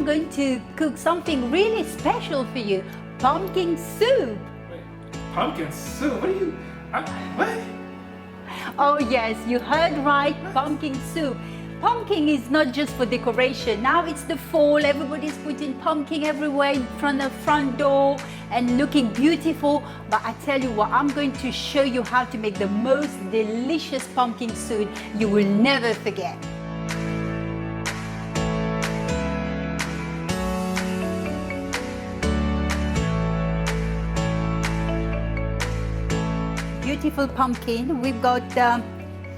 I'm going to cook something really special for you. Pumpkin soup. Wait, pumpkin soup? What are you, what? Oh yes, you heard right, pumpkin soup. Pumpkin is not just for decoration. Now it's the fall, everybody's putting pumpkin everywhere in front of the front door and looking beautiful. But I tell you what, I'm going to show you how to make the most delicious pumpkin soup you will never forget. Beautiful pumpkin. We've got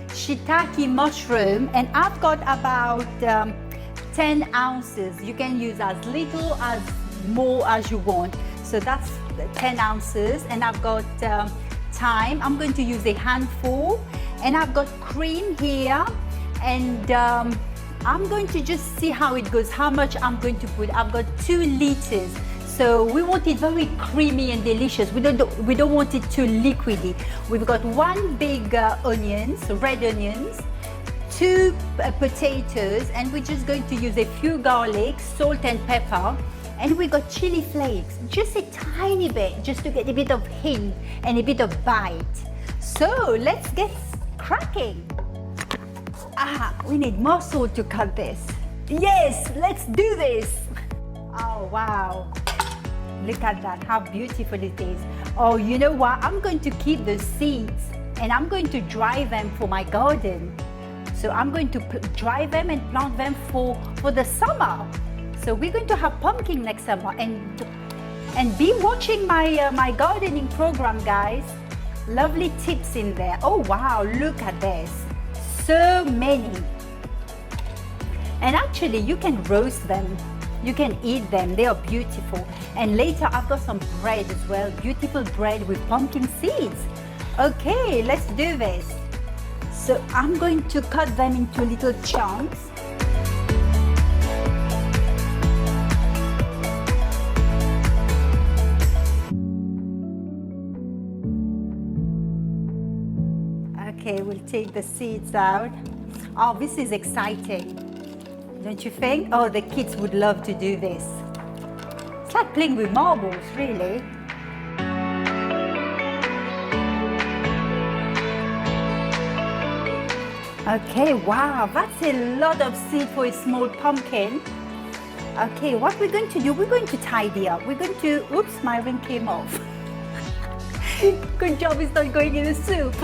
Shitake mushroom, and I've got about 10 ounces. You can use as little as more as you want. So that's 10 ounces. And I've got thyme. I'm going to use a handful. And I've got cream here. And I'm going to just see how it goes, how much I'm going to put. I've got 2 liters. So we want it very creamy and delicious. We don't want it too liquidy. We've got 1 big onions, red onions, 2 potatoes, and we're just going to use a few garlic, salt and pepper, and we got chili flakes, just a tiny bit, just to get a bit of hint and a bit of bite. So let's get cracking. We need more salt to cut this. Yes, let's do this. Oh wow. Look at that, how beautiful it is. Oh, you know what? I'm going to keep the seeds and I'm going to dry them for my garden. So I'm going to dry them and plant them for the summer. So we're going to have pumpkin next summer, and be watching my gardening program, guys. Lovely tips in there. Oh wow, look at this. So many. And actually you can roast them. You can eat them, they are beautiful. And later I've got some bread as well, beautiful bread with pumpkin seeds. Okay, let's do this. So I'm going to cut them into little chunks. Okay, we'll take the seeds out. Oh, this is exciting. Don't you think? Oh, the kids would love to do this. It's like playing with marbles, really. Okay, wow, that's a lot of seed for a small pumpkin. Okay, what we're going to do, we're going to tidy up. We're going to, oops, my ring came off. Good job, it's not going in the soup.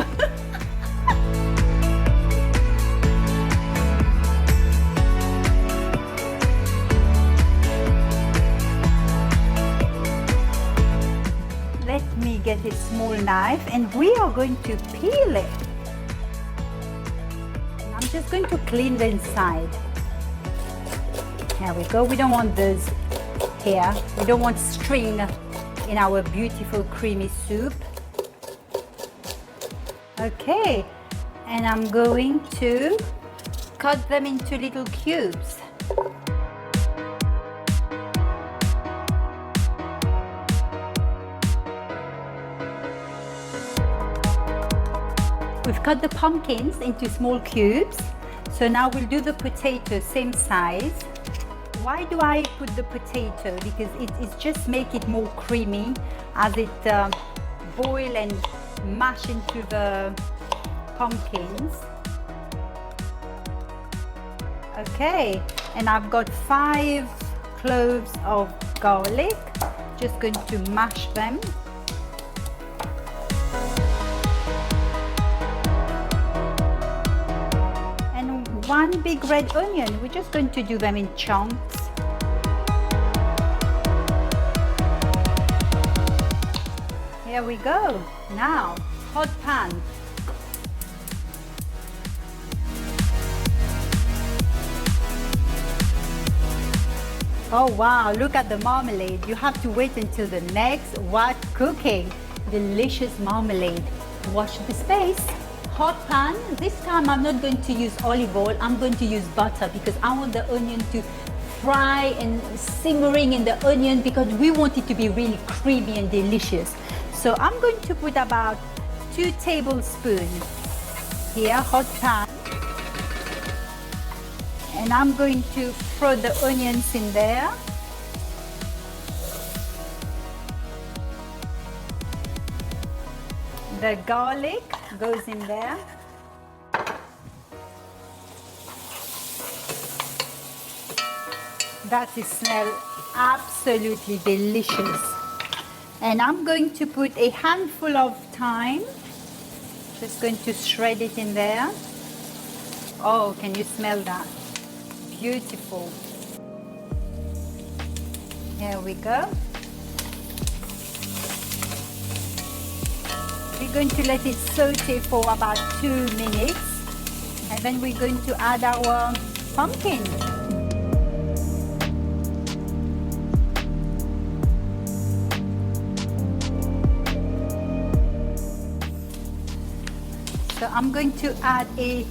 Let me get a small knife and we are going to peel it. I'm just going to clean the inside. There we go. We don't want those here. We don't want string in our beautiful creamy soup. Okay, and I'm going to cut them into little cubes. We've cut the pumpkins into small cubes. So now we'll do the potato, same size. Why do I put the potato? Because it just make it more creamy as it boil and mash into the pumpkins. Okay, and I've got 5 cloves of garlic. Just going to mash them. And 1 big red onion. We're just going to do them in chunks. Here we go. Now, hot pan. Oh wow, look at the marmalade. You have to wait until the next what cooking. Delicious marmalade. Wash the space. Hot pan. This time I'm not going to use olive oil. I'm going to use butter because I want the onion to fry and simmering in the onion because we want it to be really creamy and delicious. So I'm going to put about 2 tablespoons here, hot pan. And I'm going to throw the onions in there. The garlic goes in there. That smells absolutely delicious. And I'm going to put a handful of thyme. Just going to shred it in there. Oh, can you smell that? Beautiful. Here we go. We're going to let it saute for about 2 minutes. And then we're going to add our pumpkin. So I'm going to add a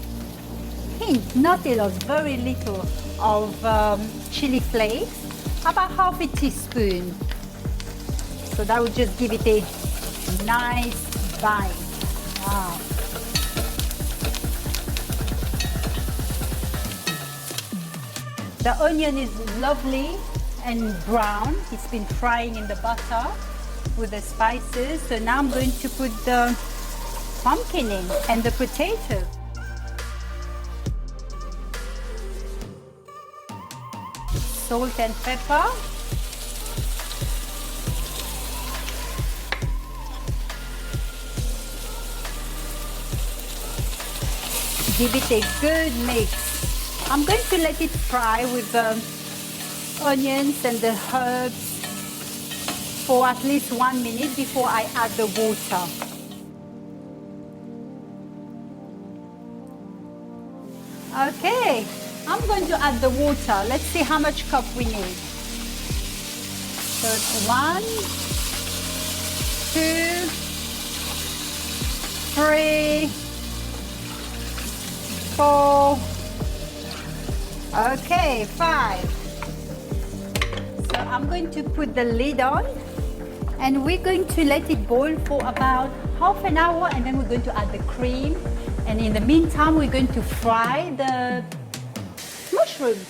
hint, not a lot, very little of chili flakes, about half a teaspoon. So that will just give it a nice bite. Wow. The onion is lovely and brown. It's been frying in the butter with the spices. So now I'm going to put the pumpkin in and the potato. Salt and pepper. Give it a good mix. I'm going to let it fry with the onions and the herbs for at least 1 minute before I add the water. Okay, I'm going to add the water. Let's see how much cup we need. So it's 1, 2, 3, 4, okay, 5. So I'm going to put the lid on and we're going to let it boil for about half an hour, and then we're going to add the cream. And in the meantime, we're going to fry the mushrooms.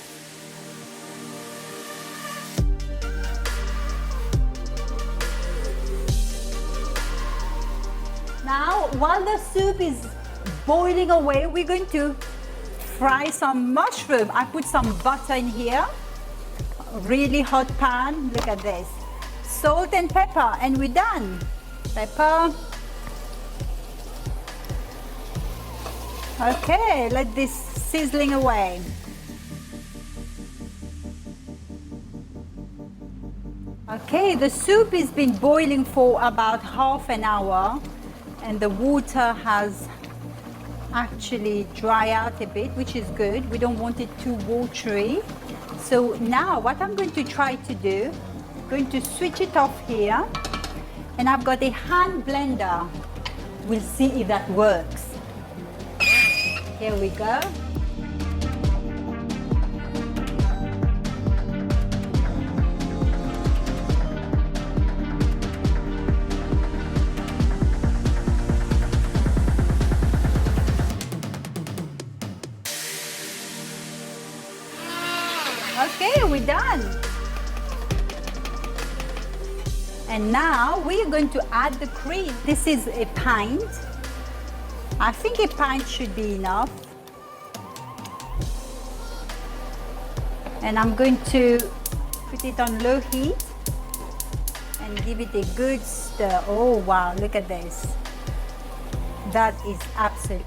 Now, while the soup is boiling away, we're going to fry some mushroom. I put some butter in here, a really hot pan. Look at this. Salt and pepper, and we're done. Pepper. Okay, let this sizzling away. Okay, the soup has been boiling for about half an hour and the water has actually dried out a bit, which is good. We don't want it too watery. So now what I'm going to try to do, I'm going to switch it off here, and I've got a hand blender. We'll see if that works. Here we go. Okay, we're done. And now we are going to add the cream. This is a pint. I think a pint should be enough. And I'm going to put it on low heat and give it a good stir. Oh wow, look at this. That is absolute.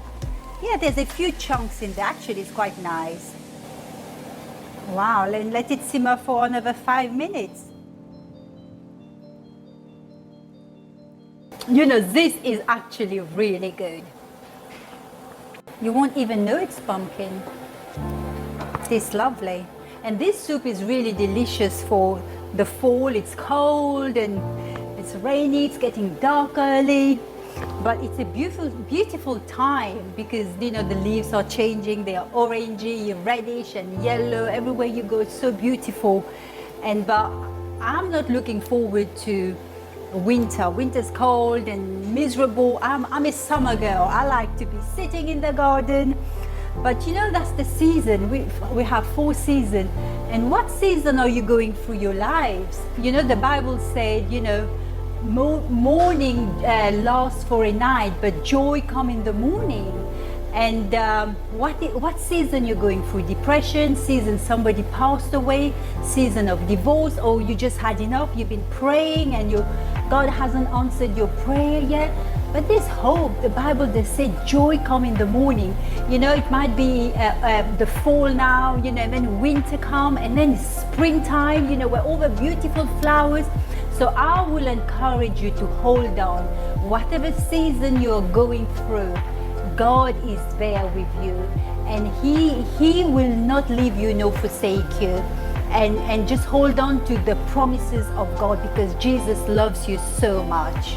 Yeah, there's a few chunks in there. Actually, it's quite nice. Wow, and let it simmer for another 5 minutes. You know, this is actually really good. You won't even know it's pumpkin. It tastes lovely. And this soup is really delicious for the fall. It's cold and it's rainy, it's getting dark early. But it's a beautiful, beautiful time because, you know, the leaves are changing. They are orangey, reddish and yellow. Everywhere you go, it's so beautiful. But I'm not looking forward to winter. Winter's cold and miserable. I'm a summer girl. I like to be sitting in the garden, But you know, that's the season. We have 4 seasons. And what season are you going through your lives? You know, the Bible said, you know, mourning lasts for a night, but joy comes in the morning. And what season you're going through? Depression, season somebody passed away, season of divorce, or you just had enough, you've been praying and God hasn't answered your prayer yet. But there's hope. The Bible, they say joy come in the morning. You know, it might be the fall now, you know, and then winter come, and then springtime, you know, where all the beautiful flowers. So I will encourage you to hold on. Whatever season you're going through, God is there with you, and He will not leave you nor forsake you. And just hold on to the promises of God, because Jesus loves you so much.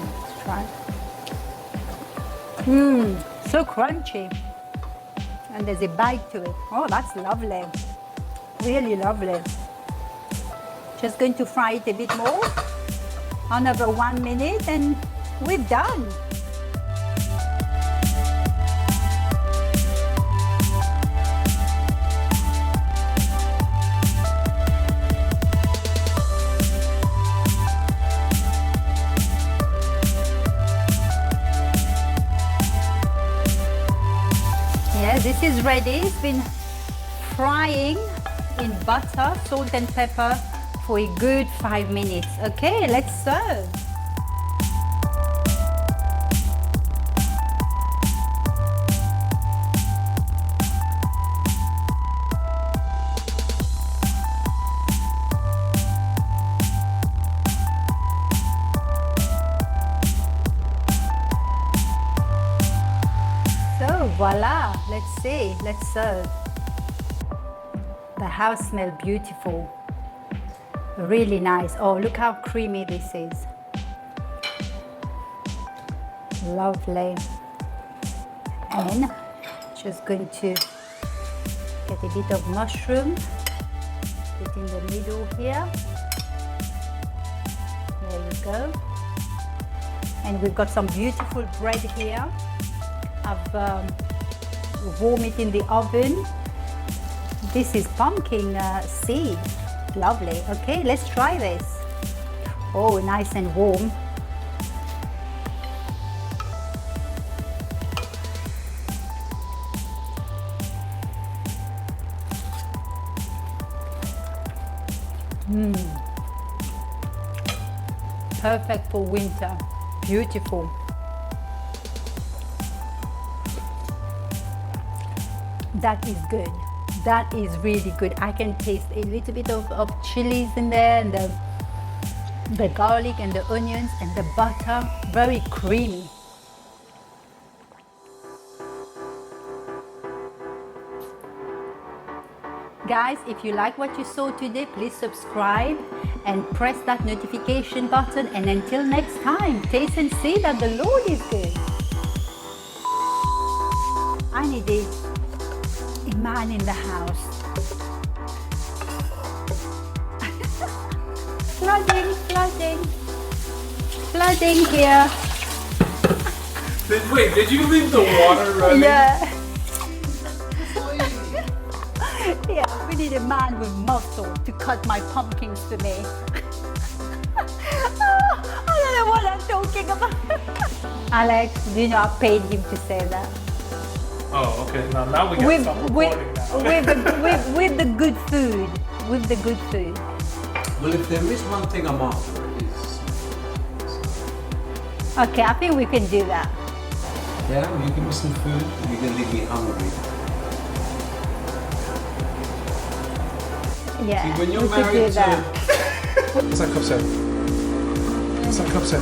Let's try. So crunchy. And there's a bite to it. Oh, that's lovely. Really lovely. Just going to fry it a bit more. Another 1 minute and we're done. Yeah, this is ready. It's been frying in butter, salt and pepper for a good 5 minutes. Okay, let's serve. So voila, let's see, let's serve. The house smells beautiful. Really nice. Oh, look how creamy this is. Lovely. And just going to get a bit of mushroom, put in the middle here. There you go. And we've got some beautiful bread here. I've warmed it in the oven. This is pumpkin seed. Lovely. Okay, let's try this. Oh, nice and warm. Perfect for winter. Beautiful. That is good. That is really good. I can taste a little bit of chilies in there, and the garlic and the onions and the butter. Very creamy. Guys, if you like what you saw today, please subscribe and press that notification button. And until next time, taste and see that the Lord is good. I need a man in the house. flooding here. Wait, did you leave the water running? Yeah. Yeah, we need a man with muscle to cut my pumpkins for me. I don't know what I'm talking about. Alex, do you know I paid him to say that? Oh, okay. Now we got some recording now. With the good food. With the good food. Well, if there is one thing I'm after, it's... Okay, I think we can do that. Yeah, you give me some food, and you can leave me hungry. Yeah, See, when you're we could do married that. What's that cup say? What's that cup say?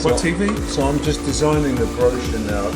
What TV? So I'm just designing the brochure now.